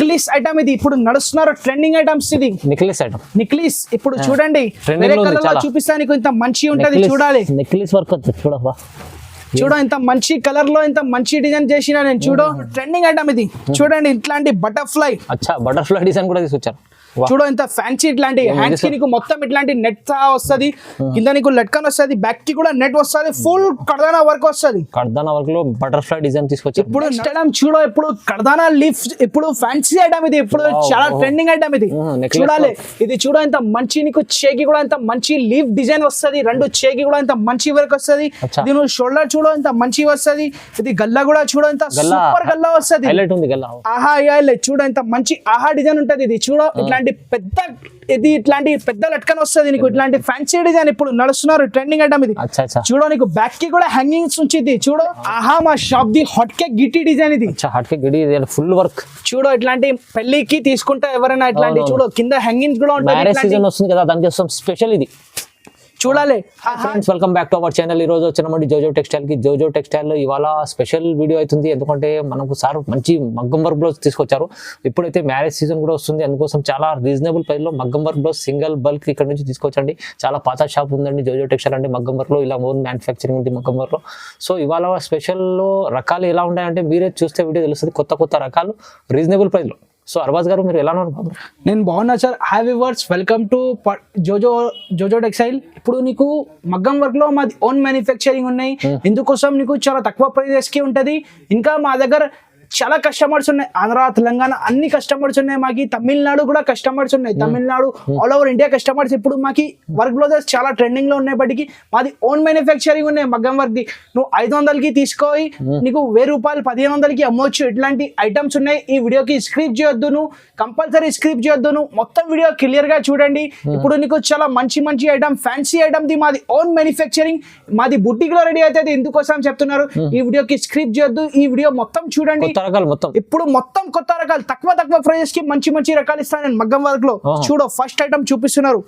Necklace item ఇది ఇప్పుడు నడుస్తున్నారు ట్రెండింగ్ ఐటమ్స్ ఇది నెక్లెస్ ఇప్పుడు చూడండి వేరే కలర్ లో చూపిస్తా నీకు ఇంత మంచి ఉంటది చూడాలి నెక్లెస్ వర్క్ చూడవా చూడ ఇంత మంచి కలర్ లో ఇంత మంచి డిజైన్ చేసిన నేను చూడు ట్రెండింగ్ ఐటమ్ ఇది చూడండి ఇట్లాంటి బటర్ఫ్లై డిజైన్ కూడా తీసుకొచ్చారు చూడు ఇంత ఫ్యాన్సీ ఇట్లాంటి హ్యాండ్స్ కి నీకు మొత్తం ఇట్లాంటి నెట్ వస్తుంది కింద నీకు లట్కన్ వస్తుంది బ్యాక్ కి కూడా నెట్ వస్తుంది ఫుల్ కర్దానా వర్క్ వస్తుంది కర్దానా వర్క్ లో బటర్ఫ్లై డిజైన్ తీసుకొచ్చారు ఇప్పుడు ఐటమ్ చూడు ఇప్పుడు కర్దానా లీఫ్ ఇప్పుడు ఫ్యాన్సీ ఐటమ్ ఇది ఇప్పుడు చాలా ట్రెండింగ్ ఐటమ్ ఇది చూడాలి ఇది చూడ ఇంత మంచి నీకు చేకి కూడా ఇంత మంచి లీఫ్ డిజైన్ వస్తుంది రెండు చేకి కూడా ఇంత మంచి వర్క్ వస్తుంది ఇది నువ్వు షోల్డర్ చూడ ఇంత మంచి వస్తుంది ఇది గల్లా కూడా చూడ ఇంత సూపర్ గల్లా వస్తుంది ఆహా చూడ ఇంత మంచి ఆహా డిజైన్ ఉంటది ఇది చూడ ఇట్లాంటి పెద్ద ఇది ఇట్లాంటి పెద్ద లట్కన్ వస్తుంది నీకు ఇట్లాంటి ఫ్యాన్సీ డిజైన్ ఇప్పుడు నడుస్తున్నారు ట్రెండింగ్ ఐటమ్ ఇది చూడ నీకు బ్యాక్ కి కూడా హ్యాంగింగ్స్ ఉంచిది చూడు ఆహా మా షాప్ ది హాట్ కేక్ గిట్టి డిజైన్ ఇది హాట్ కేక్ గిట్టి ఫుల్ వర్క్ చూడు ఇట్లాంటి పెళ్లికి తీసుకుంటా ఎవరైనా ఇట్లాంటి చూడు కింద హ్యాంగింగ్స్ కూడా ఉంటాయి కదా దానికి స్పెషల్ ఇది చూడాలి. Friends welcome back to our channel. ఈ రోజు వచ్చినామండి జోజో టెక్స్టైల్ కి. జోజో టెక్స్టైల్ లో ఇవాళ స్పెషల్ వీడియో అవుతుంది, ఎందుకంటే మనకు సార్ మంచి మగ్గం వర్క్ బ్లౌజ్ తీసుకొచ్చారు. ఇప్పుడైతే మ్యారేజ్ సీజన్ కూడా వస్తుంది, అందుకోసం చాలా రీజనబుల్ ప్రైస్ లో మగ్గం వర్క్ బ్లౌజ్ సింగిల్ బల్క్ ఇక్కడ నుంచి తీసుకొచ్చండి. చాలా పాత షాప్ ఉందండి జోజో టెక్స్టైల్ అంటే మగ్గం వర్క్ లో, ఇలా ఓన్ మ్యానుఫ్యాక్చరింగ్ ఉంది మగ్గం వర్క్ లో. సో ఇవాళ స్పెషల్ లో రకాలు ఎలా ఉంటాయంటే మీరే చూస్తే వీడియో తెలుస్తుంది. కొత్త కొత్త రకాలు రీజనబుల్ ప్రైస్ లో. సో అర్బాజ్ గారు మీరు ఎలా ఉన్నారు? నేను బాగున్నా sir. Hi viewers, welcome to Jojo textile. ఇప్పుడు నీకు మగ్గం వర్క్ లో మాది ఓన్ మ్యానుఫ్యాక్చరింగ్ ఉన్నాయి, ఇందుకోసం నీకు చాలా తక్కువ ప్రైజెస్ కి ఉంటది. ఇంకా మా దగ్గర చాలా కస్టమర్స్ ఉన్నాయి, ఆంధ్ర తెలంగాణ అన్ని కస్టమర్స్ ఉన్నాయి మాకి. తమిళనాడు కూడా కస్టమర్స్ ఉన్నాయి, Tamil Nadu all over India customers. ఇప్పుడు మాకి వర్క్ బ్లౌజెస్ చాలా ట్రెండింగ్ లో ఉన్నప్పటికీ మాది ఓన్ మ్యానుఫ్యాక్చరింగ్ ఉన్నాయి మగ్గం వర్క్ ది. నువ్వు 500కి తీసుకోయి నీకు 1000 రూపాయలు 1500కి అమ్మవచ్చు. ఇట్లాంటి ఐటమ్స్ ఉన్నాయి. ఈ వీడియోకి స్క్రిప్ట్ చేయొద్దు, నువ్వు కంపల్సరీ స్క్రిప్ట్ చేయొద్దు, నువ్వు మొత్తం వీడియో క్లియర్ గా చూడండి. ఇప్పుడు నీకు చాలా మంచి మంచి ఐటమ్, ఫ్యాన్సీ ఐటమ్ ది మాది ఓన్ మ్యానుఫ్యాక్చరింగ్, మాది బుట్టిక్ లో రెడీ అవుతుంది. ఎందుకోసం చెప్తున్నారు, ఈ వీడియోకి స్క్రిప్ట్ చేయొద్దు, ఈ వీడియో మొత్తం చూడండి. ఇప్పుడు మొత్తం కొత్త రకాలు తక్కువ ప్రైజెస్ కి మంచి మంచి రకాలు ఇస్తాను నేను మగ్గం వర్క్ లో. చూడు ఫస్ట్ ఐటమ్ చూపిస్తున్నారు,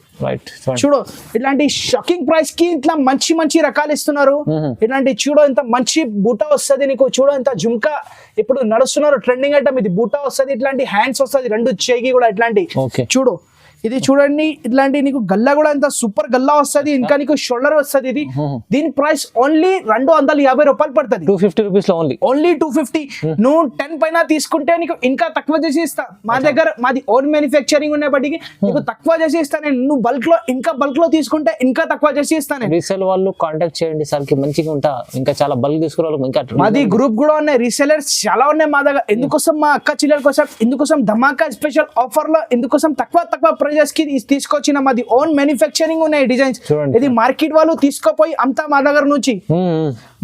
చూడు ఇట్లాంటి షాకింగ్ ప్రైస్ కి ఇట్లా మంచి మంచి రకాలు ఇస్తున్నారు. ఇట్లాంటి చూడు ఇంత మంచి బూటా వస్తుంది నీకు, చూడు ఇంత జుంకా ఇప్పుడు నడుస్తున్నారు ట్రెండింగ్ ఐటమ్ ఇది. బూటా వస్తుంది, ఇట్లాంటి హ్యాండ్స్ వస్తుంది, రెండు చేయి కూడా ఇట్లాంటి చూడు. ఇది చూడండి ఇట్లాంటి నీకు గల్లా కూడా ఇంత సూపర్ గల్లా వస్తుంది, ఇంకా నీకు షోల్డర్ వస్తుంది. ఇది దీని ప్రైస్ ఓన్లీ 250 రూపాయలు పడుతుంది. 250 రూపీస్ లో ఓన్లీ 250. నువ్వు 10 పైన తీసుకుంటే నీకు ఇంకా తక్కువ చేసి ఇస్తా. మా దగ్గర మాది ఓన్ మ్యానుఫ్యాక్చరింగ్ ఉన్నప్పటికీ నీకు తక్కువ చేసి ఇస్తాను. నువ్వు బల్క్ లో తీసుకుంటే ఇంకా తక్కువ చేసి ఇస్తాను. రీసేల్ వాళ్ళు కాంటాక్ట్ చేయండి సార్ కి, మంచిగా ఉంటా. ఇంకా చాలా బల్క్ తీసుకునే ఇంకా మాది గ్రూప్ కూడా ఉన్నాయి, రీసెలర్స్ చాలా ఉన్నాయి మా దగ్గర. ఎందుకోసం మా అక్క చిల్లల కోసం, ఎందుకోసం ధమాకా స్పెషల్ ఆఫర్ లో, ఎందుకోసం తక్కువ ప్రైజెస్ కి తీసుకొచ్చిన మాది ఓన్ మ్యానుఫ్యాక్చరింగ్ ఉన్నాయి డిజైన్స్. ఇది మార్కెట్ వాళ్ళు తీసుకోపోయి అంతా మా దగ్గర నుంచి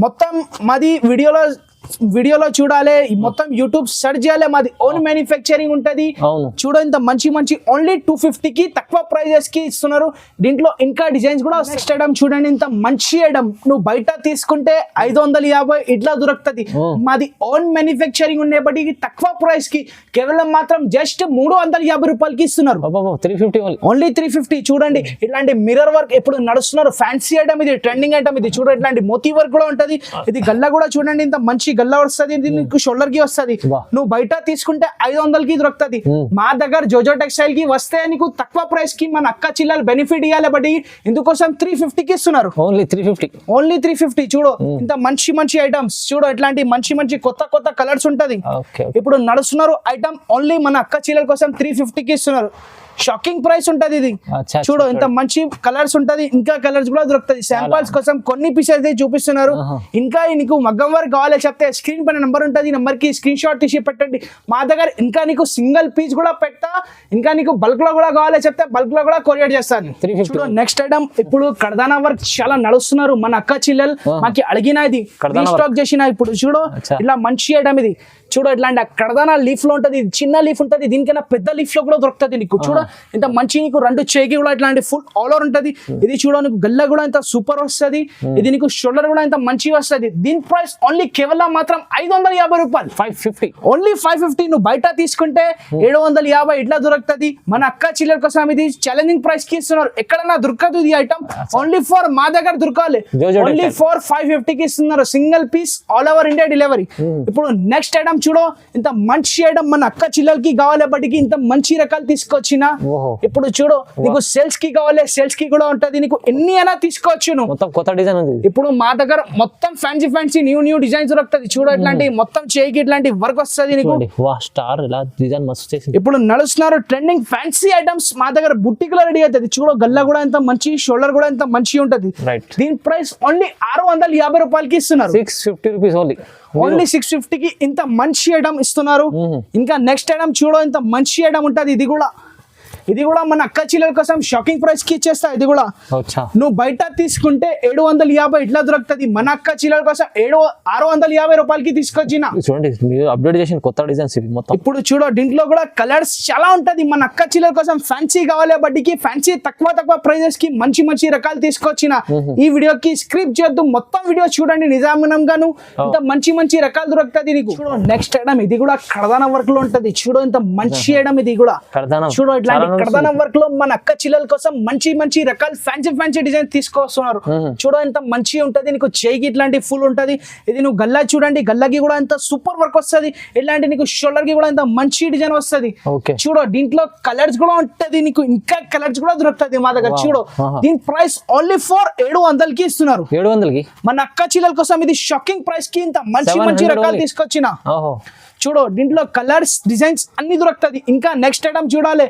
మొత్తం మాది వీడియోలో చూడాలి, మొత్తం యూట్యూబ్ సెర్చ్ చేయాలి. మాది ఓన్ మ్యానుఫ్యాక్చరింగ్ ఉంటది. చూడ ఇంత మంచి మంచి ఓన్లీ 250కి తక్కువ ప్రైజెస్ కి ఇస్తున్నారు. దీంట్లో ఇంకా డిజైన్స్ కూడా. నెక్స్ట్ ఐటమ్ చూడండి, ఇంత మంచి ఐటమ్ నువ్వు బయట తీసుకుంటే 550 ఇట్లా దొరుకుతుంది. మాది ఓన్ మ్యానుఫ్యాక్చరింగ్ ఉండేప్పటికీ తక్కువ ప్రైస్ కి కేవలం మాత్రం జస్ట్ 350 రూపాయలకి ఇస్తున్నారు. ఓన్లీ 350. చూడండి ఇట్లాంటి మిర్రర్ వర్క్ ఎప్పుడు నడుస్తున్నారు, ఫ్యాన్సీ ఐటమ్ ఇది, ట్రెండింగ్ ఐటమ్ ఇది. చూడ ఇట్లాంటి మోతీ వర్క్ కూడా ఉంటది. ఇది గల్లా కూడా చూడండి ఇంత మంచి గల్లా వస్తుంది, నీకు షోల్డర్ కి వస్తుంది. నువ్వు బయట తీసుకుంటే 500కి దొరుకుతుంది. మా దగ్గర జోజో టెక్స్టైల్ కి వస్తే నీకు తక్కువ ప్రైస్ కి మన అక్క చిల్లలు బెనిఫిట్ ఇవ్వాలి. బట్ ఇందుకోసం 350కి ఇస్తున్నారు. ఓన్లీ 350. చూడు ఇంత మంచి మంచి ఐటమ్స్, చూడు ఇట్లాంటి మంచి కొత్త కలర్స్ ఉంటది. ఇప్పుడు నడుస్తున్నారు ఐటమ్ ఓన్లీ మన అక్క చిల్లల కోసం 350కి ఇస్తున్నారు. షాకింగ్ ప్రైస్ ఉంటది ఇది. చూడు ఇంత మంచి కలర్స్ ఉంటది, ఇంకా కలర్స్ కూడా దొరుకుతుంది. శాంపుల్స్ కోసం కొన్ని పీసెస్ చూపిస్తున్నారు. ఇంకా నీకు మగ్గం వర్క్ కావాలి చెప్తే స్క్రీన్ పైన నెంబర్ ఉంటది, నెంబర్ కి స్క్రీన్ షాట్ తీసి పెట్టండి. మా దగ్గర ఇంకా నీకు సింగిల్ పీస్ కూడా పెట్టా, ఇంకా నీకు బల్క్ లో కూడా కావాలి చెప్తే బల్క్ లో కూడా కొరియర్ చేస్తాను. చూడు నెక్స్ట్ ఐటమ్ ఇప్పుడు కర్దానా వర్క్ చాలా నడుస్తున్నారు మన అక్క చిల్లలు మాకి అడిగిన ఇది స్టాక్ చేసిన. ఇప్పుడు చూడు ఇలా మంచి ఐటమ్ ఇది. చూడు ఇట్లాంటి కర్దానా లీఫ్ లో ఉంటది, చిన్న లీఫ్ ఉంటది, దీనికైనా పెద్ద లీఫ్ లో కూడా దొరుకుతుంది నీకు. చూడ ఇంత మంచి నీకు రెండు చేకి కూడా ఇట్లాంటి ఫుల్ ఆల్ ఓవర్ ఉంటది. ఇది చూడ నీకు గల్లా కూడా ఇంత సూపర్ వస్తుంది. ఇది నీకు షోల్డర్ కూడా ఇంత మంచిగా వస్తుంది. దీని ప్రైస్ ఓన్లీ కేవలం మాత్రం 550 రూపాయలు. 550 ఓన్లీ 550. నువ్వు బయట తీసుకుంటే 750 ఇట్లా దొరుకుతుంది. మన అక్క చిల్లల కోసం ఇది ఛాలెంజింగ్ ప్రైస్ కి ఇస్తున్నారు. ఎక్కడన్నా దొరకదు ఈ ఐటమ్, ఓన్లీ ఫర్ మా దగ్గర దొరకాలి. ఓన్లీ ఫర్ 550కి ఇస్తున్నారు. Single piece all over India delivery. ఇప్పుడు నెక్స్ట్ ఐటమ్ చూడు ఇంత మంచి ఐటమ్ మన అక్క చిల్లలకి కావాలేపటికి ఇంత మంచి రకాలు తీసుకొచ్చిన ఓహో ఇప్పుడు చూడు నీకు సేల్స్ కి కావాలి సేల్స్ కి కూడా ఉంటది నీకు ఎన్ని అయినా తీసుకోవచ్చు నువ్వు మొత్తం కొత్త డిజైన్ ఉంది ఇప్పుడు మా దగ్గర మొత్తం ఫ్యాన్సీ న్యూ డిజైన్స్ దొరుకుతుంది చూడు ఇట్లాంటి మొత్తం చేయికి ఇట్లాంటి వర్క్ వస్తుంది నీకు వా స్టార్ ఇలా డిజైన్ మస్తు చేసింది ఇప్పుడు నడుస్తున్నారు ట్రెండింగ్ ఫ్యాన్సీ ఐటమ్స్ మా దగ్గర బుట్టికలో రెడీ అవుతుంది చూడు గల్లా కూడా ఎంత మంచి షోల్డర్ కూడా ఎంత మంచి ఉంటది రైట్ దీని ప్రైస్ ఓన్లీ 650 రూపాయలకి ఇస్తున్నారు 650 రూపీస్ ఓన్లీ ఓన్లీ 650 కి ఇంత మంచి ఐటమ్ ఇస్తున్నారు ఇంకా నెక్స్ట్ ఐటమ్ చూడు ఇంత మంచి ఐటమ్ ఉంటది ఇది కూడా మన అక్క చిల్లల కోసం షాకింగ్ ప్రైస్ కి ఇచ్చేస్తా ఇది కూడా అచ్చా నువ్వు బయట తీసుకుంటే 750 ఇట్లా దొరుకుతుంది మన అక్క చిల్లల కోసం 650 రూపాయలకి తీసుకొచ్చిన చూడండి మీరు అప్డేట్ చేసిన కొత్త డిజైన్స్ ఇవి మొత్తం ఇప్పుడు చూడు దీంట్లో కూడా కలర్స్ చాలా ఉంటది మన అక్క చిల్లల కోసం ఫ్యాన్సీ కావాలి బడ్డీకి ఫ్యాన్సీ తక్కువ ప్రైజెస్ కి మంచి రకాలు తీసుకొచ్చిన ఈ వీడియోకి స్క్రిప్ట్ చేయొద్దు మొత్తం వీడియో చూడండి నిజామనం గాను ఇంత మంచి రకాలు దొరుకుతుంది నీకు చూడు నెక్స్ట్ ఐటమ్ ఇది కూడా కడదాన వర్క్ లో ఉంటది చూడు ఇంత మంచి ఐటమ్ ఇది కూడా కడదానం చూడు ఇట్లాంటి కడదానం వర్క్ లో మన అక్క చిల్లల కోసం మంచి రకాల ఫ్యాన్సీ డిజైన్ తీసుకొస్తున్నారు చూడు ఎంత మంచి ఉంటది నీకు చేయికి ఇట్లాంటి ఫుల్ ఉంటది ఇది నువ్వు గల్లా చూడండి గల్లాకి కూడా ఎంత సూపర్ వర్క్ వస్తది ఇట్లాంటి నీకు షోల్డర్ కి కూడా ఎంత మంచి డిజైన్ వస్తది ఓకే చూడు దీంట్లో కలర్స్ కూడా ఉంటది నీకు ఇంకా కలర్స్ కూడా దొరుకుతుంది మా దగ్గర చూడు దీని ప్రైస్ ఓన్లీ ఫర్ 700 కి ఇస్తున్నారు 700కి మన అక్క చిల్లల కోసం ఇది షాకింగ్ ప్రైస్ కి ఇంత మంచి రకాలు తీసుకొచ్చిన ఓహో చూడు దీంట్లో కలర్స్ డిజైన్స్ అన్ని దొరుకుతుంది ఇంకా నెక్స్ట్ ఐటమ్ చూడాలి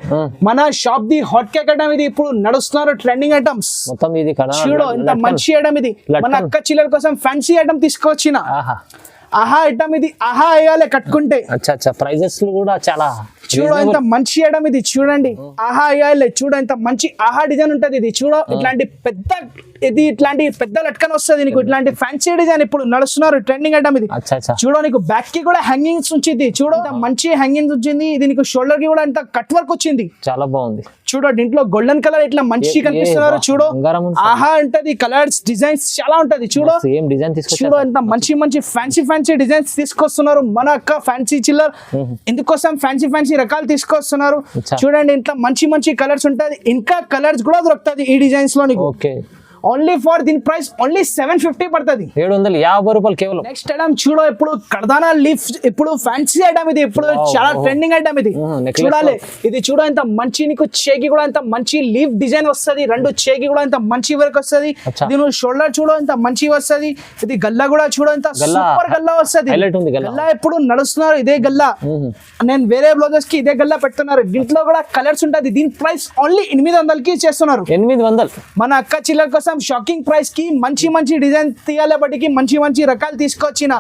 మన shop the hot cake item ఇది ఇప్పుడు నడుస్తున్నారు ట్రెండింగ్ ఐటమ్స్ మొత్తం ఇది చూడు ఇంత మంచి ఐటమ్ ఇది మన అక్క చిల్లల కోసం ఫ్యాన్సీ ఐటమ్ తీసుకొచ్చిన ఆహా ఐటమ్ ఇది ఆహా వేయాలి కట్టుకుంటే అచ్చా ప్రైజెస్ కూడా చాలా చూడు ఇంత మంచి ఐటమ్ ఇది చూడండి ఆహా వేయాలి చూడు ఇంత మంచి ఆహా డిజైన్ ఉంటది ఇది చూడు ఇట్లాంటి పెద్ద లట్కన్ వస్తుంది నీకు ఇట్లాంటి ఫ్యాన్సీ డిజైన్ ఇప్పుడు నడుస్తున్నారు ట్రెండింగ్ ఐటమ్ ఇది అచ్చా చూడు నీకు బ్యాక్ కి కూడా హ్యాంగింగ్స్ వచ్చింది చూడు ఇంత మంచి హ్యాంగింగ్స్ వచ్చింది ఇది నీకు షోల్డర్ కి కూడా ఇంత కట్ వర్క్ వచ్చింది చాలా బాగుంది చూడు దీంట్లో గోల్డెన్ కలర్ ఇట్లా మంచి కనిపిస్తున్నారు చూడు ఆహా ఉంటది కలర్స్ డిజైన్స్ చాలా ఉంటది చూడు సేమ్ డిజైన్ చూడు ఎంత మంచి ఫ్యాన్సీ డిజైన్స్ తీసుకొస్తున్నారు మన అక్క ఫ్యాన్సీ చిల్లర్ ఇందుకోసం ఫ్యాన్సీ రకాలు తీసుకొస్తున్నారు చూడండి ఇంట్లో మంచి కలర్స్ ఉంటది ఇంకా కలర్స్ కూడా దొరుకుతుంది ఈ డిజైన్స్ లో నీకు ఓకే ఓన్లీ ఫర్ దీని ప్రైస్ ఓన్లీ 750 పడుతుంది 750 రూపాయలు కేవలం నెక్స్ట్ ఐటమ్ చూడు ఇప్పుడు కర్దానా లీఫ్ ఇప్పుడు ఫ్యాన్సీ ఐటమ్ ఇది ఇప్పుడు చాలా ట్రెండింగ్ ఐటమ్ ఇది చూడాలి ఇది చూడు ఇంత మంచి నీకు చేకి కూడా ఇంత మంచి లీఫ్ డిజైన్ వస్తది రెండు చేకి కూడా ఇంత మంచి వర్క్ వస్తది ఇది నువ్వు షోల్డర్ చూడు ఇంత మంచి వస్తది ఇది గల్లా కూడా చూడు ఇంత సూపర్ గల్లా వస్తది గల్లా ఇప్పుడు నడుస్తున్నారు ఇదే గల్లా నేను వేరే బ్లౌజెస్ కి ఇదే గల్లా పెడుతున్నారు దీంట్లో కూడా కలర్స్ ఉంటది దీని ప్రైస్ ఓన్లీ 800 కి చేస్తున్నారు 800 మన అక్క చిల్లర కోసం షాకింగ్ ప్రైస్ కి మంచి డిజైన్ తీయాలబట్టికి మంచి రకాలు తీసుకొచ్చిన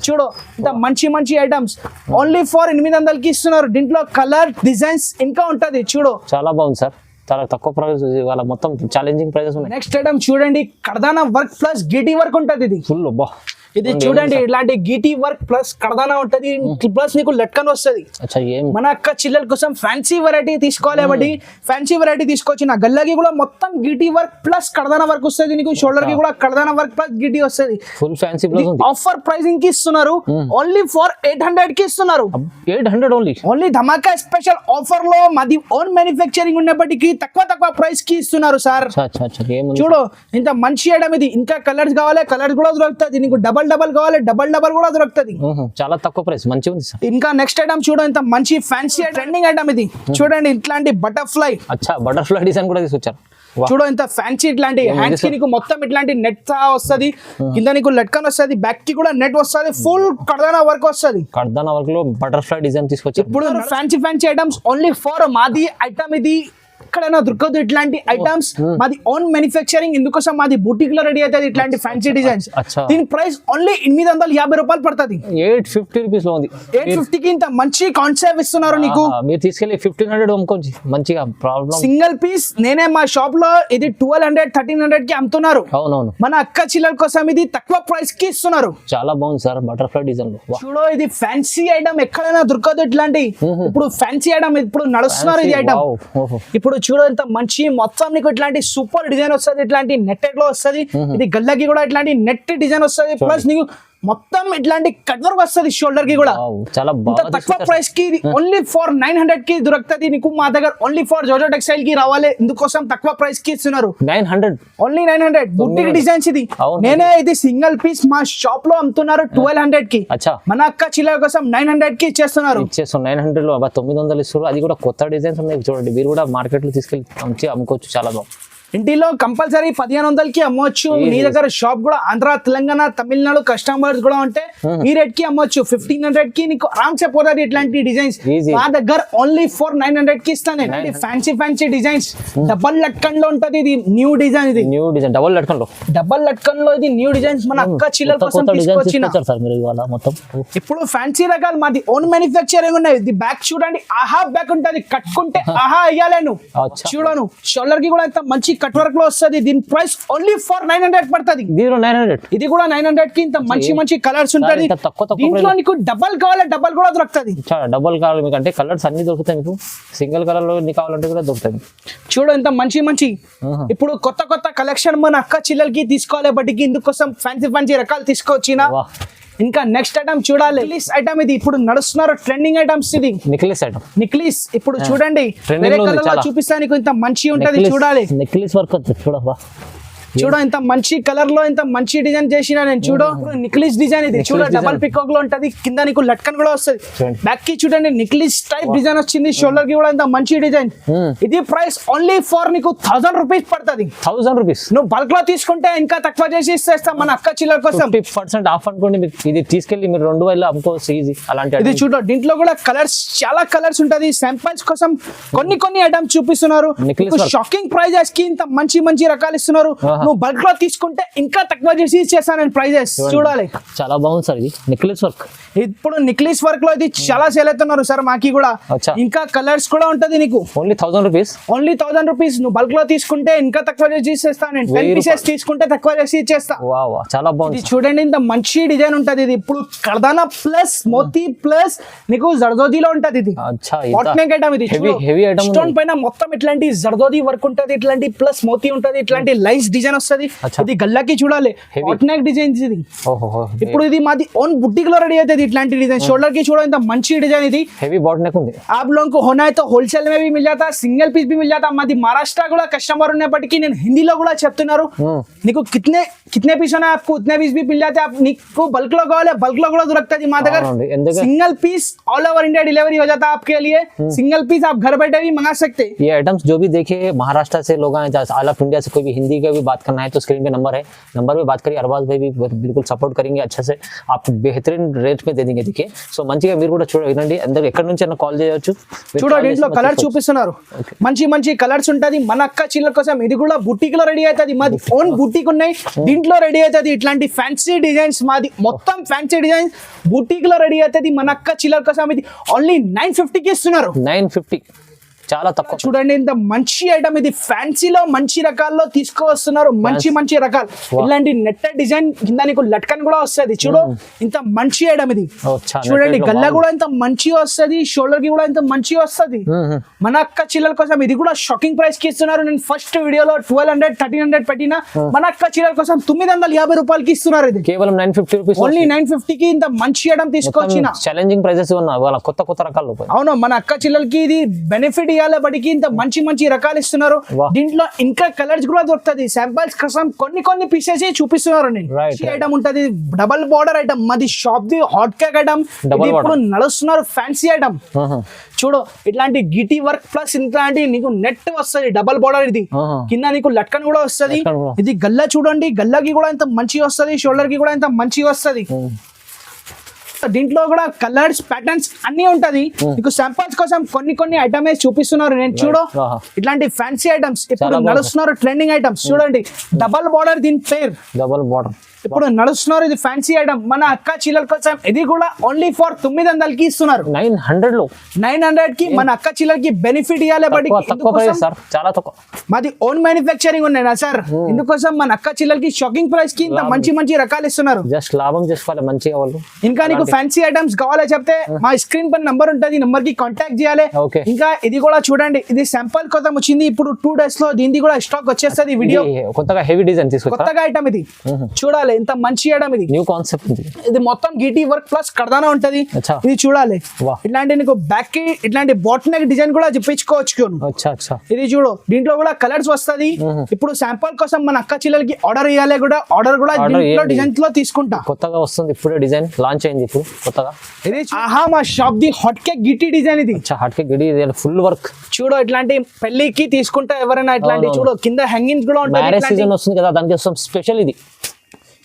చూడు ఇంత మంచి ఐటమ్స్ ఓన్లీ ఫర్ 800 కి ఇస్తున్నారు దీంట్లో కలర్ డిజైన్స్ ఇంకా ఉంటది చూడు చాలా బాగుంది సార్ చాలా తక్కువ ప్రైస్ వాళ్ళ మొత్తం ఛాలెంజింగ్ ప్రైజెస్ ఉన్నాయి నెక్స్ట్ ఐటమ్ చూడండి కర్దానా వర్క్ ప్లస్ గిటి వర్క్ ఉంటది ఇది ఫుల్ బా ఇది చూడండి ఇలాంటి గిటి వర్క్ ప్లస్ కర్దానా ఉంటది ప్లస్ నీకు లట్కన్ వస్తది మన అక్క చిల్లల కోసం ఫ్యాన్సీ వెరైటీ తీసుకోవాలి కాబట్టి ఫ్యాన్సీ వెరైటీ తీసుకొచ్చిన గల్లకి కూడా మొత్తం గిటి వర్క్ ప్లస్ కర్దానా వర్క్ వస్తది నీకు షోల్డర్ కి కూడా కర్దానా వర్క్ ప్లస్ గిటి వస్తది ఫుల్ ఫ్యాన్సీ బ్లౌజ్ ఉంది ఆఫర్ ప్రైసింగ్ కి ఇస్తున్నారు ఓన్లీ ఫర్ 800 కి ఇస్తున్నారు 800 ఓన్లీ ధమాకా స్పెషల్ ఆఫర్ లో మాది ఓన్ మ్యానుఫ్యాక్చరింగ్ ఉన్నప్పటికీ తక్కువ ప్రైస్ కి ఇస్తున్నారు సార్ చూడు ఇంత మంచి ఐటమ్ ఇది ఇంకా కలర్స్ కావాలి కలర్స్ కూడా దొరుకుతుంది నీకు డబల్ కావాలి డబల్ కూడా దొరుకుతుంది చాలా తక్కువ ప్రైస్ మంచి ఉంది సార్ ఇంకా నెక్స్ట్ ఐటమ్ చూడు ఇంత మంచి ఫ్యాన్సీ ట్రెండింగ్ ఐటమ్ ఇది చూడండి ఇట్లాంటి బటర్ఫ్లై బటర్ఫ్లై డిజైన్ కూడా తీసుకొచ్చారు చూడు ఇంత ఫ్యాన్సీ ఇట్లాంటి హ్యాండ్స్ కి నీకు మొత్తం ఇట్లాంటి నెట్ వస్తది కింద నీకు లట్కన్ వస్తది బ్యాక్ కి కూడా నెట్ వస్తది ఫుల్ కర్దానా వర్క్ వస్తది కర్దానా వర్క్ లో బటర్ఫ్లై డిజైన్ తీసుకొచ్చారు ఇప్పుడు ఫ్యాన్సీ ఐటమ్స్ ఓన్లీ ఫర్ మాది ఐటమ్ ఇది ఎక్కడైనా దొరకదు ఇట్లాంటి ఐటమ్స్ మాది ఓన్ మ్యానుఫ్యాక్చరింగ్ ఇందుకోసం మాది బూటిక్ లో రెడీ అవుతుంది ఇట్లాంటి ఫ్యాన్సీ డిజైన్స్ దీని ప్రైస్ ఓన్లీ 850 రూపాయలు పడుతుంది 850 రూపీస్ లో ఉంది 850 కి ఇంత మంచి కాన్సెప్ట్ ఇస్తున్నారు నీకు మీరు తీసుకెళ్లి 1500 అమ్ముకోండి మంచిగా ప్రాబ్లం సింగిల్ పీస్ నేనే మా షాప్ లో ఇది 1200-1300 కి అమ్ముతున్నారు అవునవును మన అక్క చిల్లల కోసం ఇది తక్కువ ప్రైస్ కి ఇస్తున్నారు చాలా బాగుంది సార్ బటర్ఫ్లై డిజైన్ లో చూడు ఇది ఫ్యాన్సీ ఐటమ్ ఎక్కడైనా దొరకదు ఇట్లాంటి ఇప్పుడు ఫ్యాన్సీ ఐటమ్ ఇప్పుడు నడుస్తున్నారు ఇది ఐటమ్ ఇప్పుడు చూడు ఇంత మంచి మొత్తం నీకు ఇట్లాంటి సూపర్ డిజైన్ వస్తుంది ఇట్లాంటి నెట్టెడ్ లో వస్తుంది ఇది గల్లకి కూడా ఇట్లాంటి నెట్ డిజైన్ వస్తుంది ప్లస్ నీకు మొత్తం ఇట్లాంటి కట్ వర్క్ వస్తుంది షోల్డర్ కి కూడా. Wow, చాలా ఇంత బాగా తక్కువ ప్రైస్ కి ఓన్లీ ఫర్ 900 కి దొరుకుతుంది నీకు మా దగ్గర. ఓన్లీ ఫర్ జోజో టెక్స్టైల్ కి రావాలి, ఇందుకోసం తక్కువ ప్రైస్ కి ఇస్తున్నారు. 900 ఓన్లీ 900 బుట్టిక్ డిజైన్స్ ఇది. అవును. నేనే ఇది సింగిల్ పీస్ మా షాప్ లో అమ్ముతున్నారు 1200 కి. అచ్చా మన అక్క చిల్లర కోసం 900 కి ఇచ్చేస్తున్నారు. ఇచ్చేస్తాం 900 లో 900 ఇస్తారు. అది కూడా కొత్త డిజైన్స్ ఉన్నాయి చూడండి, మీరు కూడా మార్కెట్ లో తీసుకెళ్ళి మంచి అమ్ముకోవచ్చు. చాలా బాగుంది. ఇంటిలో కంపల్సరీ 1500 కి అమ్మవచ్చు. మీ దగ్గర షాప్ కూడా ఆంధ్ర, తెలంగాణ, తమిళనాడు కస్టమర్స్ కూడా ఉంటే ఈ రేట్ కి అమ్మవచ్చు. 1500 కి నీకు ఆరామ్సే పోతుంది ఇట్లాంటి డిజైన్స్. Easy. మా దగ్గర ఓన్లీ ఫర్ 900 కి ఇస్తాను. ఫ్యాన్సీ డిజైన్స్ డబల్ లట్కన్ లో ఉంటది. ఇది న్యూ డిజైన్. ఇది న్యూ డిజైన్ డబుల్ లట్కన్ లో ఇది న్యూ డిజైన్స్ మన అక్క చిల్లర కోసం తీసుకొచ్చిన. సార్ మీరు ఇవాళ మొత్తం ఇప్పుడు ఫ్యాన్సీ రకాలు మాది ఓన్ మ్యానుఫ్యాక్చరింగ్ ఉన్నాయి. ఇది బ్యాక్ చూడండి, ఆహా బ్యాక్ ఉంటది. కట్టుకుంటే ఆహా అయ్యాలేను. అచ్చా. చూడను షోల్డర్ కి కూడా ఇంత మంచి కట్ వర్క్ లో వస్తుంది. దీని ప్రైస్ ఓన్లీ ఫర్ 900 పడుతుంది. దీనిలో 900. ఇది కూడా 900 కి ఇంత మంచి కలర్స్ ఉంటది. ఇంత తక్కువ దీంట్లో నీకు డబల్ కావాలి, డబల్ కూడా దొరుకుతుంది. డబుల్ కావాలి మీకు అంటే కలర్స్ అన్ని దొరుకుతాయి. మీకు సింగిల్ కలర్ లో ఎన్ని కావాలంటే కూడా దొరుకుతాయి. చూడు ఇంత మంచి ఇప్పుడు కొత్త కలెక్షన్ మన అక్క చిల్లలకి తీసుకోవాలి. బట్టికి ఇందుకోసం ఫ్యాన్సీ రకాలు తీసుకొచ్చిన. వాహ్. ఇంకా నెక్స్ట్ ఐటమ్ చూడాలి. నెక్లెస్ ఐటమ్ ఇది ఇప్పుడు నడుస్తున్నారు ట్రెండింగ్ ఐటమ్స్. ఇది నెక్లెస్ ఐటమ్. నెక్లెస్ ఇప్పుడు చూడండి Trending వేరే లో ఉంది కలర్ లో చాలా. చూపిస్తానికి ఇంత మంచి ఉంటది. చూడాలి, నెక్లెస్ వర్క్ చూడవా. చూడ ఇంత మంచి కలర్ లో ఇంత మంచి డిజైన్ చేసిన నేను. చూడు నిక్లిస్ డిజైన్ ఇది. చూడ డబల్ పికాక్ లో ఉంటది. కింద నీకు లట్కన్ కూడా వస్తుంది. చూడండి. బ్యాక్ కి చూడండి నిక్లిస్ టైప్ డిజైన్ వచ్చింది. షోల్డర్ కి కూడా ఇంత మంచి డిజైన్. ఇది ప్రైస్ ఓన్లీ ఫర్ నీకు 1000 రూపీస్ పడుతుంది. 1000 రూపీస్. నువ్వు బల్క్ లో తీసుకుంటే ఇంకా తక్కువ చేసి ఇస్తాం మన అక్క చిల్లర కోసం. 50% ఆఫ్ అనుకోండి. మీకు ఇది తీసుకెళ్ళి మీరు 2000 అమ్ముకోవచ్చు ఈజీ. అలాంటి ఇది చూడ దీంట్లో కూడా కలర్స్ చాలా కలర్స్ ఉంటది. శాంపిల్స్ కోసం కొన్ని ఐటమ్స్ చూపిస్తున్నారు. Necklace work. షాకింగ్ ప్రైజెస్ కి ఇంత మంచి రకాలు ఇస్తున్నారు. నువ్వు బల్క్ లో తీసుకుంటే ఇంకా తక్కువ చేసి ఇచ్చేస్తాను నేను ప్రైజెస్. చూడాలి, చాలా బాగుంది సార్. ఇది నెక్లెస్ వర్క్. ఇప్పుడు నిక్లిస్ వర్క్ లో ఇది చాలా సేల్ అవుతున్నారు సార్ మాకి కూడా. అచ్చా. ఇంకా కలర్స్ కూడా ఉంటది నీకు. Only 1000 rupees. Only 1000 rupees. నువ్వు బల్క్ లో తీసుకుంటే ఇంకా తక్కువ చేసి ఇచ్చేస్తాను నేను. 10 పీసెస్ తీసుకుంటే తక్కువ చేసి ఇచ్చేస్తా. వా చాలా బాగుంది. ఇది చూడండి ఇంత మంచి డిజైన్ ఉంటది. ఇది ఇప్పుడు కర్దానా ప్లస్ మోతీ ప్లస్ నీకు జర్దోజీలో ఉంటది. ఇది అచ్చా. బాట్నెక్ ఐటమ్. ఇది హెవీ ఐటమ్. స్టోన్ పైన మొత్తం ఇట్లాంటి జర్దోజీ వర్క్ ఉంటది. ఇట్లాంటి ప్లస్ మోతీ ఉంటది. ఇట్లాంటి లైన్స్ డిజైన్ వస్తది. అచ్చా. ఇది గల్లాకి చూడాలి బాట్నెక్ డిజైన్స్. ఇది ఓహో. ఇప్పుడు ఇది మాది ఓన్ బుట్టిక్ లో రెడీ అవుతుంది. ఇట్లాంటి డిజైన్ షోల్డర్ की छोड़ो इंత మంచి డిజైన్ ఇది हेवी बॉट नेक ఉంది आप लोगों को होना है तो होलसेल में भी मिल जाता है सिंगल पीस भी मिल जाता మాది మహారాష్ట్ర కూడా కస్టమర్ ఉన్నప్పటికీ నేను హిందీలో కూడా చెప్తున్నారు నీకు कितने पीस होना है आपको उतने पीस भी मिल जाते हैं आप నీకు बल्क లో కావాలి बल्क లో కూడా దొరుకుతది మా దగ్గర single piece all over India delivery हो जाता है आपके लिए सिंगल पीस आप घर बैठे भी मंगा सकते हैं ये आइटम्स जो भी देखे महाराष्ट्र से लोग आए ऑल ऑफ इंडिया से कोई भी हिंदी का भी बात करना है तो स्क्रीन पे नंबर है नंबर पे बात करिए अरबाज भाई भी बिल्कुल सपोर्ट करेंगे अच्छे से आप बेहतरीन रेट में दे देंगे देखिए सो మంచిగా మీరు కూడా చూడండి అందరూ ఎక్కడ నుంచి అన్న కాల్ చేయొచ్చు చూడండి ఇంట్లో కలర్ చూపిస్తున్నారు మంచి కలర్స్ ఉంటది మన అక్క చిల్లల కోసం ఇది కూడా బుటీక్ లో రెడీ అవుతది మాది ఓన్ బుటీక్ ఉన్నాయి దీంట్లో రెడీ అవుతది ఇట్లాంటి ఫ్యాన్సీ డిజైన్స్ మాది మొత్తం ఫ్యాన్సీ డిజైన్స్ బుటీక్ లో రెడీ అవుతది మన అక్క చిల్లల కోసం ఇది ఓన్లీ 950 కి ఇస్తున్నారు 950 చాలా తక్కువ చూడండి ఇంత మంచి ఐటమ్ ఇది ఫ్యాన్సీలో మంచి రకాల్లో తీసుకువస్తున్నారు మంచి రకాలు ఇలాంటి నెట్ డిజైన్ కింద నీకు లట్కన్ కూడా వస్తది చూడు ఇంత మంచి ఐటమ్ ఇది చూడండి గల్లా కూడా ఇంత మంచి వస్తది షోల్డర్ కి కూడా ఇంత మంచి వస్తది మన అక్క చిల్లల కోసం ఇది కూడా షాకింగ్ ప్రైస్ కి ఇస్తున్నారు నేను ఫస్ట్ వీడియోలో 1200 1300 పెట్టినా మన అక్క చిల్లల కోసం 950 రూపాయలకి ఇస్తున్నారు ఇది కేవలం 950 రూపాయస్ ఓన్లీ 950 కి ఇంత మంచి ఐటమ్ తీసుకొచ్చినా ఛాలెంజింగ్ ప్రైసెస్ ఉన్నాయి వాళ్ళ కొత్త రకాలు అవును మన అక్క చిల్లలకి ఇది బెనిఫిట్ బడికి ఇంత మంచి రకాలు ఇస్తున్నారు దీంట్లో ఇంకా కలర్స్ కూడా దొరుకుతుంది శాంపిల్స్ కోసం కొన్ని పీసెస్ చూపిస్తున్నారు నేను ఐటమ్ ఉంటది డబల్ బార్డర్ ఐటమ్ మాది shop the hot cake item ఇప్పుడు నడుస్తున్నారు ఫ్యాన్సీ ఐటమ్ చూడు ఇట్లాంటి గిటి వర్క్ ప్లస్ ఇట్లాంటి నీకు నెట్ వస్తుంది డబల్ బార్డర్ ఇది కింద నీకు లట్కన్ కూడా వస్తుంది ఇది గల్లా చూడండి గల్లాకి కూడా ఇంత మంచి వస్తుంది షోల్డర్ కి కూడా ఇంత మంచి వస్తుంది దీంట్లో కూడా కలర్స్ ప్యాటర్న్స్ అన్ని ఉంటది మీకు శాంపిల్స్ కోసం కొన్ని ఐటమ్స్ చూపిస్తున్నారు నేను చూడు ఇట్లాంటి ఫ్యాన్సీ ఐటమ్స్ ఇప్పుడు నడుస్తున్నారు ట్రెండింగ్ ఐటమ్స్ చూడండి డబల్ బార్డర్ దీని పేరు డబల్ బార్డర్ ఇప్పుడు నడుస్తున్నారు ఇది ఫ్యాన్సీ ఐటమ్ మన అక్క చిల్లల కోసం ఇది కూడా ఓన్లీ ఫర్ 900 కి ఇస్తున్నారు 900 లో 900 కి మన అక్క చిల్లలకి బెనిఫిట్ ఇవ్వాలి బట్ చాలా తక్కువ మాది ఓన్ మ్యానుఫ్యాక్చరింగ్ ఉన్నాయి సార్ ఇందుకోసం మన అక్క చిల్లలకి షాకింగ్ ప్రైస్ కి ఇంత మంచి రకాలు ఇస్తున్నారు జస్ట్ లాభం చేసుకోవాలి మంచిగా వాళ్ళు ఇంకా నీకు ఫ్యాన్సీ ఐటమ్స్ కావాలో చెప్తే మా స్క్రీన్ పైన నంబర్ ఉంటది నంబర్ కి కాంటాక్ట్ చేయాలి ఇంకా ఇది కూడా చూడండి ఇది శాంపుల్ కోసం వచ్చింది ఇప్పుడు 2 days లో దీనికి కూడా స్టాక్ వచ్చేస్తుంది వీడియో కొత్తగా హెవీ డిజైన్ కొత్తగా ఐటమ్ ఇది చూడాలి ఎంత మంచి చేయడం ఇది. న్యూ కాన్సెప్ట్ ఇది. ఇది మొత్తం గీటీ వర్క్ ప్లస్ కడదానా ఉంటది. అచ్చా. ఇది చూడాలి. వాహ్. ఇట్లాంటి నీకు బ్యాక్ కి ఇట్లాంటి బాట్ నెక్ డిజైన్ కూడా చెప్పించుకోవచ్చు. అచ్చా అచ్చా. ఇది చూడు, దీంట్లో కూడా కలర్స్ వస్తది. ఇప్పుడు శాంపుల్ కోసం మన అక్క చెల్లెలకి ఆర్డర్ ఇవ్వాలి కూడా, ఆర్డర్ కూడా దీంట్లో ఇవ్వండి. డిజైన్స్ లో తీసుకుంటా. కొత్తగా వస్తుంది ఇప్పుడే, డిజైన్ లాంచ్ అయింది ఇప్పుడు కొత్తగా. ఇది ఆహా మా షాప్ ది హాట్ కేక్ గిట్టి డిజైన్ ఇది. అచ్చా, హాట్ కేక్ గిడి ఫుల్ వర్క్. చూడు ఇట్లాంటి పెళ్లికి తీసుకుంటా ఎవరైనా ఇట్లాంటి అవునవును. చూడు కింద హ్యాంగింగ్స్ కూడా ఉంటాయి. మ్యారేజ్ ఇట్లాంటి సీజన్ వస్తుంది కదా, దానికి వస్తాం స్పెషల్ ఇది.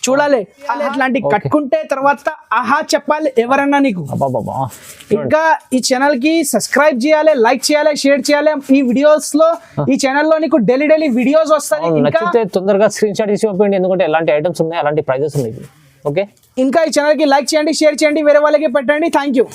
చూడాలి ఇట్లాంటి కట్టుకుంటే తర్వాత ఆహా చెప్పాలి ఎవరన్నా నీకు. అబ్బాబాబా. ఇంకా ఈ ఛానల్ కి సబ్స్క్రైబ్ చేయాలి, లైక్ చేయాలి, షేర్ చేయాలి. ఈ వీడియోస్ లో ఈ ఛానల్ లో నీకు డైలీ వీడియోస్ వస్తాయి. ఇంకా నచ్చితే తొందరగా స్క్రీన్ షాట్ తీసి పంపండి, ఎందుకంటే ఎలాంటి ఐటమ్స్ ఉన్నాయి, అలాంటి ప్రైజెస్ ఉన్నాయి. ఓకే, ఇంకా ఈ ఛానల్ కి లైక్ చేయండి, షేర్ చేయండి, వేరే వాళ్ళకి పెట్టండి. Thank you.